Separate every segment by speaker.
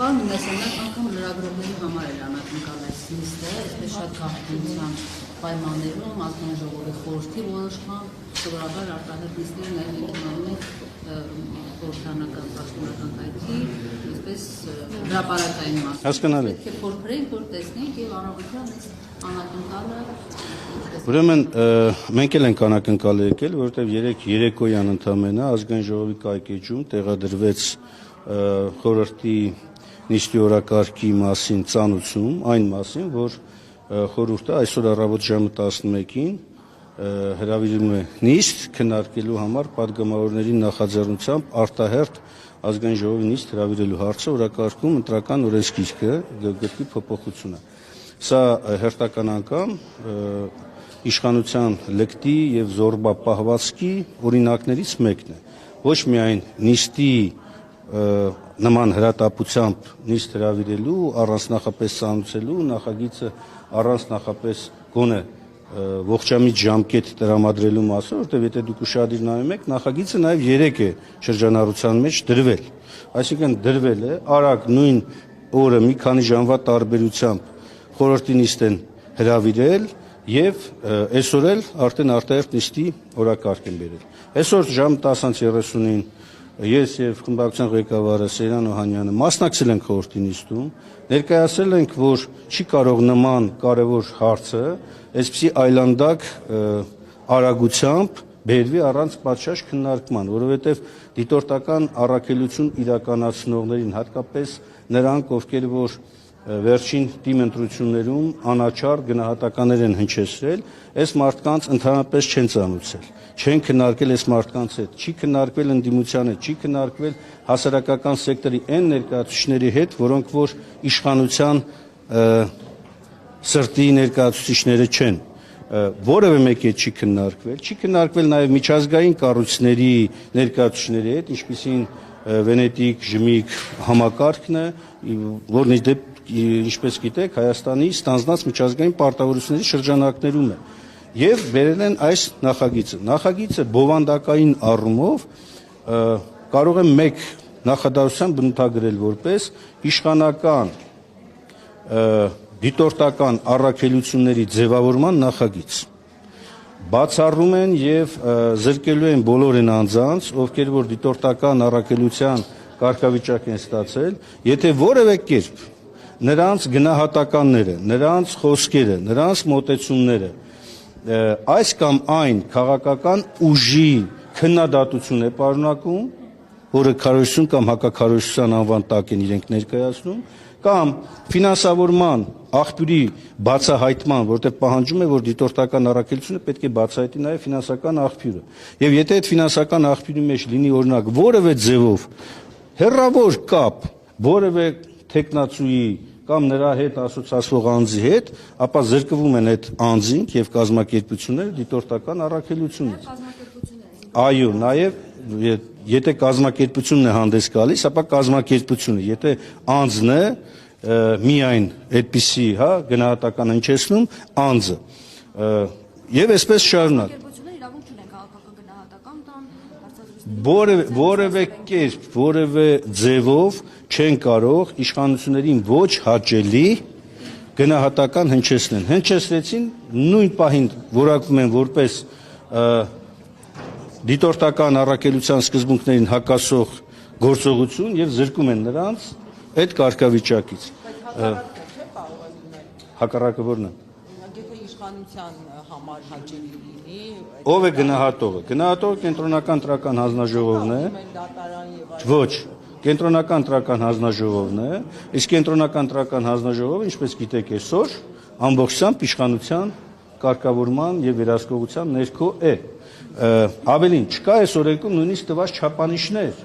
Speaker 1: Պարոն Մեսենյան, անգամ լրագրողների համար էր անակնկալ այս նիստը, այսպես շատ քաղաքական պայմաններում, ազգային ժողովի խորհրդի որոշմամբ, սովորաբար արտահայտ նիստերը նաև ունենում են խորհրդանական պաշտոնական կայքի, այսպես հրապարակային մաս։
Speaker 2: Հասկանալի։
Speaker 1: Պետք է փորձենք, որ տեսնենք եւ առավոտյան այս անակնկալը
Speaker 2: Ուրեմն մենք էլ ենք անակնկալ եկել, որովհետև երեկոյան ընդամենը ազգային ժողովի կայքեջում տեղադրվեց խորհրդի նիստի օրակարգի մասին ծանուցում, այն մասին, որ խորհուրդը այսօր առավոտ ժամը 11-ին հրավիրում է նիստ քննարկելու համար падգամավորների նախաձեռնությամբ արտահերթ ազգային ժողովի նիստ հրավիրելու հարցը օրակարգում ընտրական օրենսգիրքը գրքի փոփոխությունը։ Սա հերթական անգամ իշխանության լկտի եւ զորբա պահվածքի օրինակներից մեկն է։ Ոչ միայն նիստի նման հրատապությամբ նիստ հրավիրելու, առանց նախապես ծանուցելու, նախագիծը առանց նախապես գոնե ողջամիտ ժամկետ տրամադրելու մասով, որտեղ եթե դուք ուշադիր նայում եք, նախագիծը նաև 3 է շրջանառության մեջ դրվել։ Այսինքն դրվել է արագ նույն օրը մի քանի ժամվա տարբերությամբ խորհրդի նիստ են հրավիրել եւ այսօր էլ արդեն արտահերթ նիստի օրակարգ են բերել։ Այսօր ժամը 10:30-ին ես եւ խմբակցության ղեկավարը Սեյրան Օհանյանը մասնակցել ենք խորհրդի նիստում, ներկայացրել ենք, որ չի կարող նման կարևոր հարցը այսպիսի այլանդակ արագությամբ բերվի առանց պատշաճ քննարկման, որովհետև դիտորդական առաքելություն իրականացնողներին, հատկապես նրանք, ովքեր որ վերջին թիմ ընտրություններում անաչառ գնահատականներ են հնչեցրել, այս մարդկանց ընդհանրապես չեն ծանուցել, չեն քննարկել այս մարդկանց հետ, չի քննարկվել ընդդիմության հետ, չի քննարկվել հասարակական սեկտորի այն ներկայացուցիչների հետ, որոնք որ իշխանության սրտի ներկայացուցիչները չեն, որևէ մեկի հետ չի քննարկվել նաև միջազգային կառույցների ներկայացուցիչների հետ, ինչպիսին Վենետիկ, Ժմիկ համակարգն է, որն ինչպես գիտեք, Հայաստանի ստանձնած միջազգային պարտավորությունների շրջանակներում է եւ վերել են այս նախագիծը։ Նախագիծը բովանդակային առումով կարող է մեկ նախադասությամբ բնութագրել որպես իշխանական դիտորդական առաքելությունների ձևավորման նախագիծ։ Բացառում են եւ զրկելու են բոլոր այն անձանց, ովքեր որ դիտորդական առաքելության կարգավիճակ են ստացել, եթե որևէ կերպ նրանց գնահատականները, նրանց խոսքերը, նրանց մոտեցումները այս կամ այն քաղաքական ուժի քննադատություն է պարունակում, որը քարոզություն կամ հակաքարոզչության անվան տակ են իրենք ներկայացնում, կամ ֆինանսավորման աղբյուրի բացահայտման, որտեղ պահանջում է, որ դիտորդական առաքելությունը պետք է բացահայտի նաև ֆինանսական աղբյուրը։ Եվ եթե այդ ֆինանսական աղբյուրի մեջ լինի օրինակ որևէ ձևով հեռավոր կապ, որևէ թեկնածուի կամ նրա հետ ասոցացվող անձի հետ, ապա զրկվում են այդ անձինք եւ կազմակերպությունները դիտորդական առաքելությունից։ Այո, նաեւ եթե կազմակերպությունն է հանդես գալիս, ապա կազմակերպությունը, եթե անձն է միայն այդպիսի, գնահատական հնչեցնում անձը։ Եվ այսպես շարունակ։ Որևէ կերպ, որևէ ձևով չեն կարող իշխանություններին ոչ հաճելի գնահատական հնչեցնել։ Հնչեցրեցին նույն պահին որակվում են որպես դիտորդական առաքելության սկզբունքներին հակասող գործողություն եւ զրկում են նրանց այդ կարգավիճակից։ Հակառակը որն է։
Speaker 3: Եթե իշխանության համար հաճելի լինի,
Speaker 2: ով է գնահատողը։ Գնահատողը կենտրոնական տրական հանձնաժողովն է։ Ոչ, կենտրոնական տրական հանձնաժողովն է, իսկ կենտրոնական տրական հանձնաժողովը, ինչպես գիտեք, այսօր ամբողջությամբ իշխանության կարգավորման եւ վերահսկողության ներքո է։ Ավելին, չկա այս օրենքում նույնիսկ տված չափանիշներ։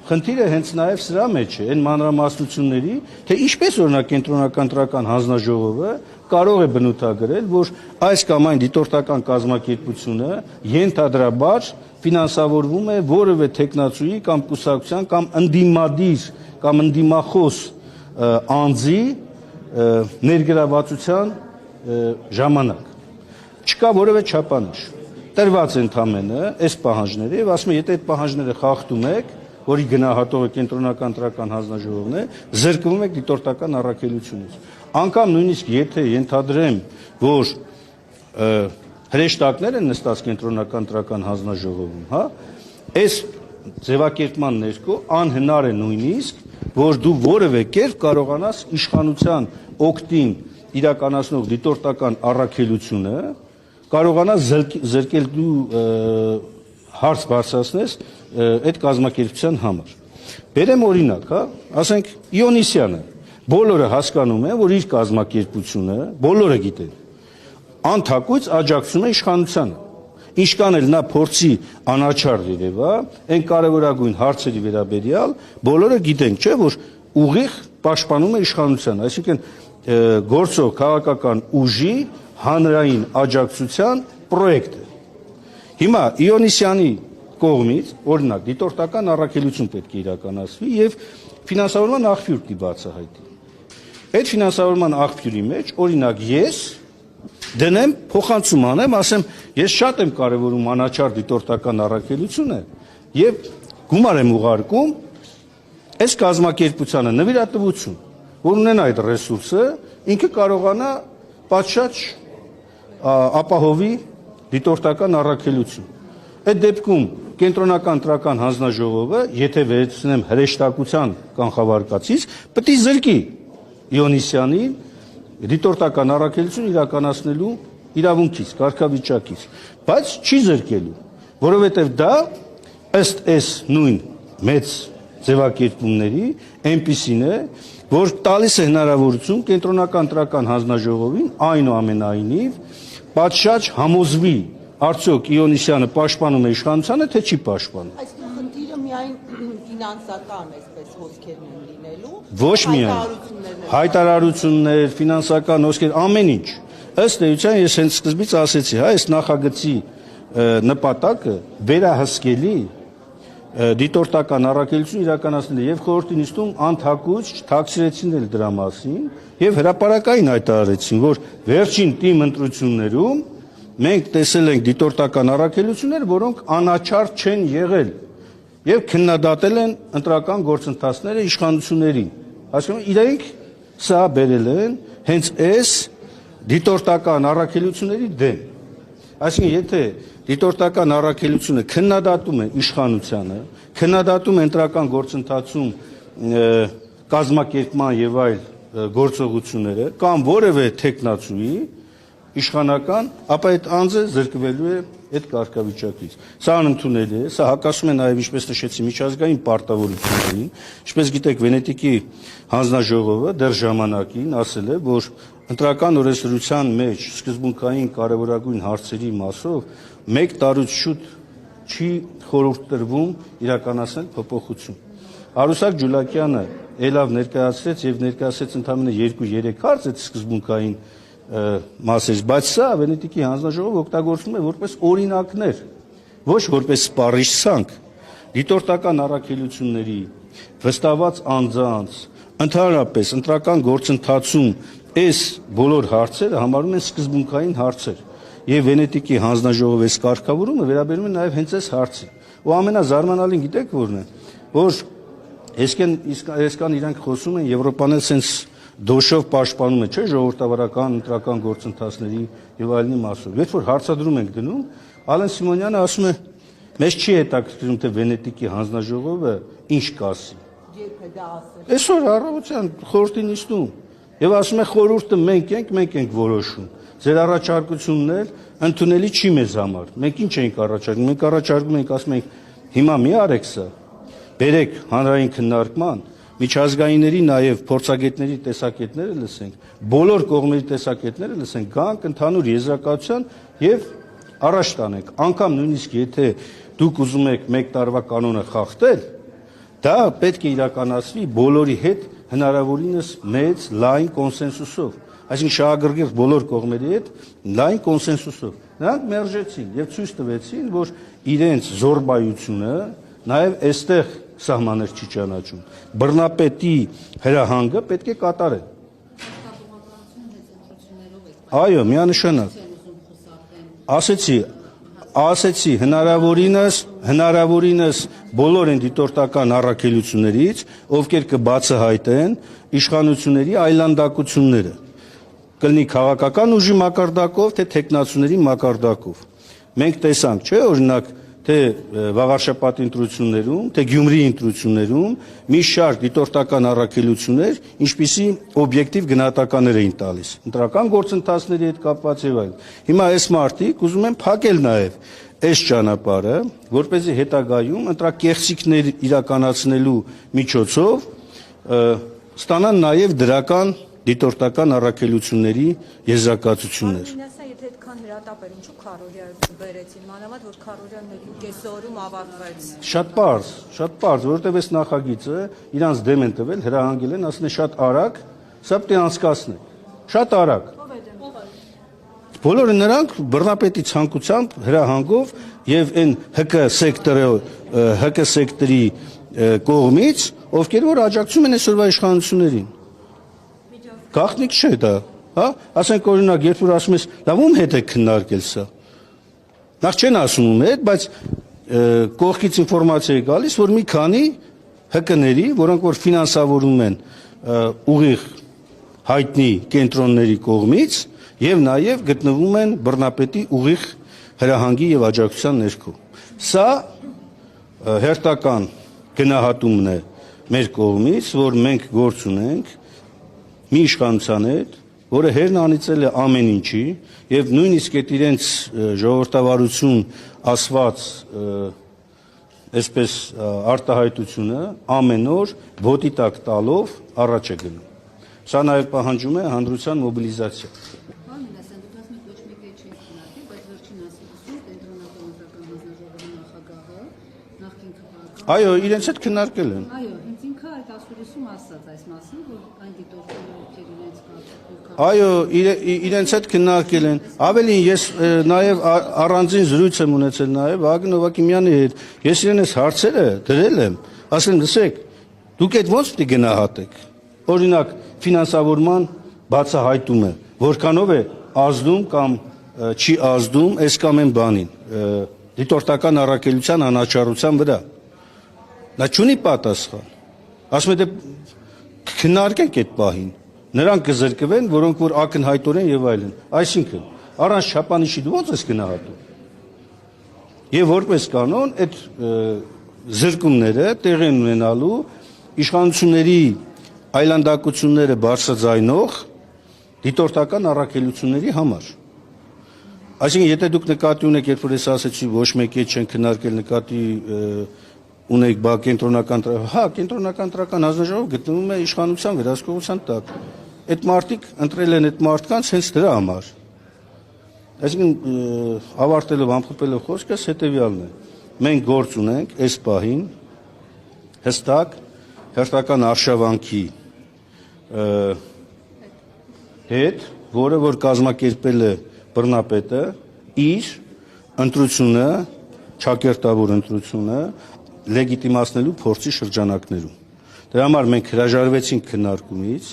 Speaker 2: Խնդիրը հենց նաև սրա մեջ է, այն մանրամասնությունների, թե ինչպես օրինակ կենտրոնական տրական հանձնաժողովը կարող է բնութագրել, որ այս կամ այն դիտորդական կազմակերպությունը ենթադրաբար ֆինանսավորվում է որևէ թեկնածուի կամ կուսակցության կամ ընդդիմադիր կամ ընդդիմախոս անձի ներգրավվածության ժամանակ։ Չկա որևէ չափանիշ։ Տրված են ընդամենը այս պահանջները եւ ասում եմ, եթե այդ պահանջները խախտում եք, որի գնահատողը կենտրոնական ընտրական հանձնաժողովն է, զրկվում եք դիտորդական առաքելությունից։ Անկամ նույնիսկ եթե ենթադրեմ, որ հրեշտակներ են նստած կենտրոնական ընտրական հանձնաժողովում, հա, այս ձևակերպման ներքո անհնար է նույնիսկ, որ դու որևէ կերպ կարողանաս իշխանության օգտին իրականացնող դիտորդական առաքելությունը կարողանաս զրկել դու հարց բարձրացնես այդ կազմակերպության համար։ Բերեմ օրինակ, հա, ասենք Իոնիսյանը, բոլորը հասկանում են, որ իր կազմակերպությունը, բոլորը գիտեն, անթակույց աջակցում է իշխանությանը։ Ինչքան էլ նա փորձի անաչառ երևա, այն կարևորագույն հարցերի վերաբերյալ բոլորը գիտենք, չէ, որ ուղիղ պաշտպանում է իշխանությանը, այսինքն գործող քաղաքական ուժի հանրային աջակցության պրոյեկտ է։ Հիմա Իոնիսյանի կողմից, օրինակ, դիտորդական առաքելություն պետք է իրականացվի եւ ֆինանսավորման աղբյուր դի բացահայտի։ Այդ ֆինանսավորման աղբյուրի մեջ, օրինակ, ես դնեմ, փոխանցում անեմ, ասեմ, ես շատ եմ կարևորում անաչառ դիտորդական առաքելությունը եւ գումար եմ ուղարկում այս կազմակերպությանը նվիրատվություն, որ ունենա այդ ռեսուրսը, ինքը կարողանա պատշաճ ապահովի դիտորդական առաքելություն։ Այդ դեպքում կենտրոնական ընտրական հանձնաժողովը, եթե վերցնեմ հրեշտակության կանխավարկածից, պետք է զրկի Իոնիսյանի դիտորդական առաքելություն իրականացնելու իրավունքից, կարգավիճակից, բայց չի զրկելու, որովհետև դա ըստ այս նույն մեծ ձևակերպումների այնպիսին է, որ տալիս է հնարավորություն կենտրոնական ընտրական հանձնաժողովին այնուամենայնիվ պատշաճ համոզվի, արդյոք Իոնիսյանը պաշտպանում է իշխանությանը, թե չի պաշտպանում։
Speaker 3: Այս խնդիրը միայն ֆինանսական, այսպես հոսքերն են լինելու։
Speaker 2: Ոչ միայն հայտարարություններ, ֆինանսական հոսքեր, ամեն ինչ։ Ըստ էության ես հենց սկզբից ասեցի, հա, այս նախագծի նպատակը վերահսկելի դիտորդական առաքելություն իրականացնել եւ խորհրդի նիստում անթակույց չթաքցրեցին էլ դրա մասին եւ հրապարակային հայտարարեցին, որ վերջին թիմ ընտրություններում մենք տեսել ենք դիտորդական առաքելություններ, որոնք անաչառ չեն եղել եւ քննադատել են ընտրական գործընթացները իշխանություններին։ Հասկանում իրենք սա բերել են հենց այս դիտորդական առաքելությունների դեմ։ Այսինքն եթե դիտորդական առաքելությունը քննադատում է իշխանությանը, քննադատում է ընտրական գործընթացում կազմակերպման եւ այլ գործողությունները կամ որևէ տեխնացուի իշխանական, ապա այդ անձը զրկվելու է այդ կարգավիճակից։ Սա անընդունելի է, սա հակասում է նաև, ինչպես նշեցի, միջազգային պարտավորություններին, ինչպես գիտեք, Վենետիկի հանձնաժողովը դեռ ժամանակին ասել է, որ ընտրական օրենսդրության մեջ սկզբունքային կարևորագույն հարցերի մասով 1 տարուց շուտ չի խորհուրդ տրվում իրականացնել փոփոխություն։ Արուսակ Ջուլակյանը ելավ ներկայացրեց եւ ներկայացրեց ընդամենը 2-3 հարց այդ սկզբունքային մասեր, բայց սա Վենետիկի հանձնաժողովը օգտագործում է որպես օրինակներ, ոչ որպես սպառիչ ցանկ։ Դիտորդական առաքելությունների վստահված անձանց ընդհանրապես ընտրական գործընթացում այս բոլոր հարցերը համարում են սկզբունքային հարցեր եւ Վենետիկի հանձնաժողովի կարգավորումը վերաբերում է նաեւ հենց այս հարցին։ Ու ամենազարմանալին գիտեք որն է, որ այսքան իրանք խոսում են Եվրոպան էլ sense դոշով պաշտպանում է, չէ, ժողովրդավարական ընտրական գործընթացների եւ այլնի մասով։ Երբ որ հարցադրում ենք դնում, Ալեն Սիմոնյանը ասում է, մեզ չի հետաքրքրում թե Վենետիկի հանձնաժողովը ինչ կասի։
Speaker 3: Երբ է դա ասել։
Speaker 2: Այսօր առավոտյան խորհրդի նիստում եւ ասում է խորհուրդը մենք ենք որոշում։ Ձեր առաջարկությունն էլ ընդունելի չի մեզ համար։ Մենք ինչ ենք առաջարկում։ Մենք առաջարկում ենք, ասում ենք, հիմա մի արեք սա։ Բերեք հանրային քննարկման, միջազգայինների նաև փորձագետների տեսակետները լսենք, բոլոր կողմերի տեսակետները լսենք, գանք ընդհանուր եզրակացության եւ առաջ տանենք։ Անկամ նույնիսկ եթե դուք ուզում եք 1 տարվա կանոնը խախտել, դա պետք է իրականացվի բոլորի հետ հնարավորինս մեծ լայն կոնսենսուսով, այսինքն շահագրգիռ բոլոր կողմերի հետ լայն կոնսենսուսով։ Նրանք մերժեցին եւ ցույց տվեցին, որ իրենց զորբայությունը նաեւ այստեղ սահմաններ չի ճանաչում։ Բռնապետի հրահանգը պետք է կատարեն։ Այո, միանշանակ։ Ասեցի, ասեցի հնարավորինս բոլոր այն դիտորդական առաքելություններից, ովքեր կբացահայտեն իշխանությունների այլանդակությունները, կլինի քաղաքական ուժի մակարդակով, թե տեխնացուների մակարդակով։ Մենք տեսանք, չէ, օրինակ, թե Վաղարշապատի ընտրություններում, թե Գյումրիի ընտրություններում մի շարք դիտորդական առաքելություններ, ինչպիսի օբյեկտիվ գնահատականներ էին տալիս, ընտրական գործընթացների հետ կապված եւ այլն։ Հիմա այս մարդիկ ուզում են փակել նաեւ այս ճանապարհը, որպեսզի հետագայում ընտրակեղծիքներ իրականացնելու միջոցով ստանան նաեւ դրական դիտորդական առաքելությունների եզրակացություններ։
Speaker 4: Եթե այդքան հրատապ էր, ինչու քարորիա բերեցին, մանավանդ որ քարորիան 1.5 օրում ավարտվեց։
Speaker 2: Շատ պարզ, որովհետև այս նախագիծը իրանց դեմ են տվել, հրահանգել են, ասում են շատ արագ, սա պետք է անցկացնենք։ Շատ արագ։ Բոլորը նրանք բռնապետի ցանկությամբ հրահանգով եւ այն ՀԿ սեկտորի կողմից, ովքեր որ աջակցում են այսօրվա իշխանություններին։ Գաղտնիք չէ դա, հա? Ասենք օրինակ, երբ որ ասում ես, լավ ում հետ է քննարկել սա։ Նախ չեն ասում ում հետ, բայց կողքից ինֆորմացիա է գալիս, որ մի քանի ՀԿ-ների, որոնք որ ֆինանսավորում են ուղիղ հայտնի կենտրոնների կողմից եւ նաեւ գտնվում են բռնապետի ուղիղ հրահանգի եւ աջակցության ներքո։ Սա հերթական գնահատումն է մեր կողմից, որ մենք գործ ունենք մի իշխանության հետ, որը հերն անիծել է ամեն ինչի եւ նույնիսկ այդ իրենց ժողովրդավարություն ասված այսպես արտահայտությունը ամեն օր ոտի տակ տալով առաջ է գնում։ Սա նաեւ պահանջում է հանրության մոբիլիզացիա։ Այո, իրենց հետ քննարկել են։
Speaker 1: Այո, հենց ինքը այդ ասուլիսում ասաց այս մասին, որ այն դիտորդները ովքեր իրենց կապ։
Speaker 2: Այո, իրենց հետ քննարկել են։ Ավելին ես նաև առանձին զրույց եմ ունեցել նաև Վագն Օվակիմյանի հետ։ Ես իրենից հարցերը դրել եմ, ասել եմ, լսեք, դուք այդ ո՞նց պետք է գնահատեք։ Օրինակ, ֆինանսավորման բացահայտումը, որքանով է ազդում կամ չի ազդում այս կամ այն բանին, դիտորդական առաքելության անաչառության վրա։ Նա չունի պատասխան։ Ասում է դե քննարկենք այդ պահին։ Նրանք կզրկվեն, որոնք որ ակնհայտորեն եւ այլն։ Այսինքն, առանց չափանիշի դու ո՞նց ես գնահատում։ Եվ որպես կանոն այդ զրկումները տեղի են ունենալու իշխանությունների այլանդակությունները բարձրաձայնող դիտորդական առաքելությունների համար։ Այսինքն, եթե դուք նկատի ունեք, երբ որ ես ասեցի ոչ մեկի հետ չեն քննարկել, նկատի ունեք բա կենտրոնական կենտրոնական հանձնաժողով գտնվում է իշխանության վերահսկողության տակ։ Այդ մարդիկ ընտրել են այդ մարդկանց հենց դրա համար։ Այսինքն ավարտելով ամփոփելով խոսքս հետեւյալն է։ Մենք գործ ունենք այս պահին հստակ հերթական արշավանքի հետ, որը որ կազմակերպել է բռնապետը իր ընտրությունը, ճակերտավոր ընտրությունը լեգիտիմացնելու փորձի շրջանակներում։ Դրա համար մենք հրաժարվեցինք քննարկումից,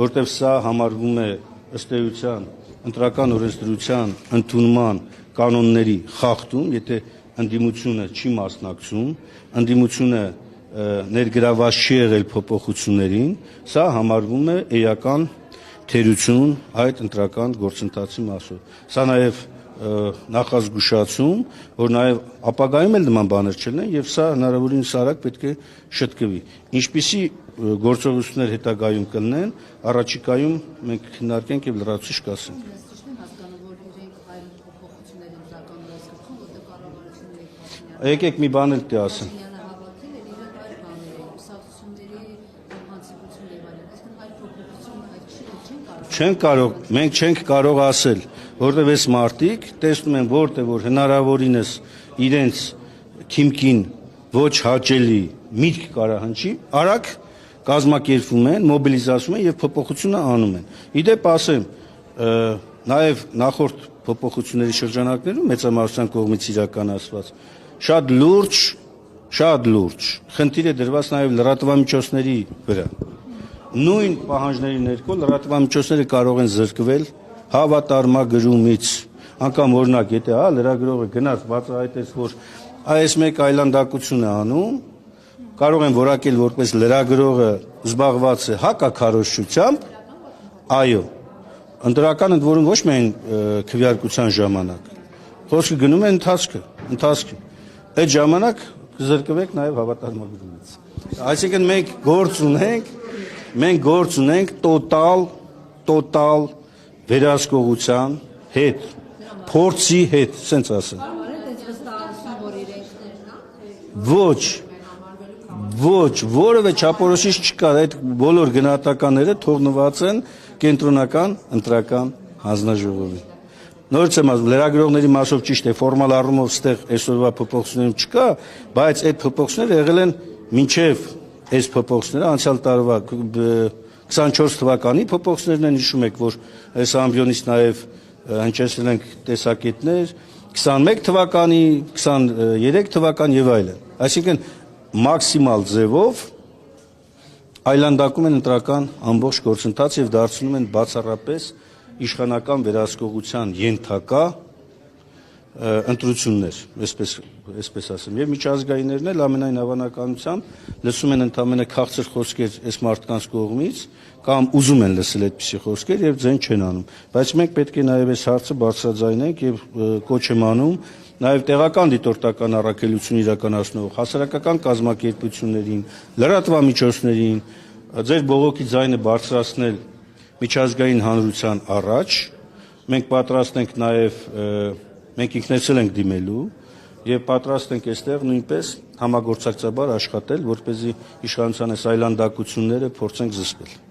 Speaker 2: որտեղ սա համարվում է ըստ էության ընտրական օրենսդրության ընդունման կանոնների խախտում, եթե ընդդիմությունը չի մասնակցում, ընդդիմությունը ներգրաված չի եղել փոփոխություններին, սա համարվում է էական թերություն այդ ընտրական գործընթացի մասով։ Սա նաև նախազգուշացում, որ նաև ապագայում էլ նման բաներ չլինեն եւ սա հնարավորինս արագ պետք է շտկվի։ Ինչպիսի գործողություններ հետագայում կլինեն, առաջիկայում մենք քննարկենք եւ լրացուցիչ կասենք։ Եկեք մի բան էլ տի ասեմ։ Չենք կարող, մենք չենք կարող ասել, որտեղ այս մարդիկ տեսնում են որտեղ որ հնարավորինս իրենց քիմքին ոչ հաճելի միտք կարահնչի, արագ կազմակերպվում են, մոբիլիզացվում են եւ փոփոխությունը անում են։ Իդեպ ասեմ, նաեւ նախորդ փոփոխությունների շրջանակներում մեծամասնության կողմից իրականացված շատ լուրջ խնդիր է դրված նաեւ լրատվամիջոցների վրա։ Նույն պահանջների ներքո լրատվամիջոցները կարող են զրկվել հավատարմագրումից, անգամ օրինակ, եթե լրագրողը գնաց բացահայտեց, որ այս մեկ այլանդակություն է անում, կարող են որակել որպես լրագրողը զբաղված է հակաքարոզչությամբ, այո, ընտրական ընդ որում ոչ միայն քվեարկության ժամանակ, խոսքը գնում է ընթացքը, այդ ժամանակ կզրկվեք նաև հավատարմագրումից։ Այսինքն մենք գործ ունենք տոտալ վերահսկողության հետ, փորձի հետ, ասենց ասեմ։ Ոչ, որևէ չափորոշիչ չկա, այդ բոլոր գնահատականները թողնված են կենտրոնական ընտրական հանձնաժողովի։ Նորից եմ ասում, լրագրողների մասով ճիշտ է, ֆորմալ առումով ստեղ այսօրվա փոփոխություններում չկա, բայց այդ փոփոխությունները եղել են մինչև այս փոփոխությունները անցյալ տարվա 24 թվականի փոփոխություններն են, հիշում եք, որ այս ամբիոնից նաև հնչեցրել ենք տեսակետներ, 21 թվականի, 23 թվական եւ այլն։ Այսինքն մաքսիմալ ձևով այլանդակում են ընտրական ամբողջ գործընթացը եւ դարձնում են բացառապես իշխանական վերահսկողության ենթակա ընտրություններ, այսպես ասեմ, եւ միջազգայիններն էլ ամենայն հավանականությամբ լսում են ընդամենը քաղցր խոսքեր այս մարդկանց կողմից կամ ուզում են լսել այդպիսի խոսքեր եւ ձեն չեն անում, բայց մենք պետք է նաեւ այս հարցը բարձրաձայնենք եւ կոչ եմ անում նաեւ տեղական դիտորդական առաքելություն իրականացնող հասարակական կազմակերպություններին, լրատվամիջոցներին ձեր բողոքի ձայնը բարձրացնել միջազգային հանրության առաջ, մենք պատրաստ ենք նաև մենք ինքներս ենք դիմելու եւ պատրաստ ենք այստեղ նույնպես համագործակցաբար աշխատել, որպեսզի իշխանության այս այլանդակությունները փորձենք զսպել։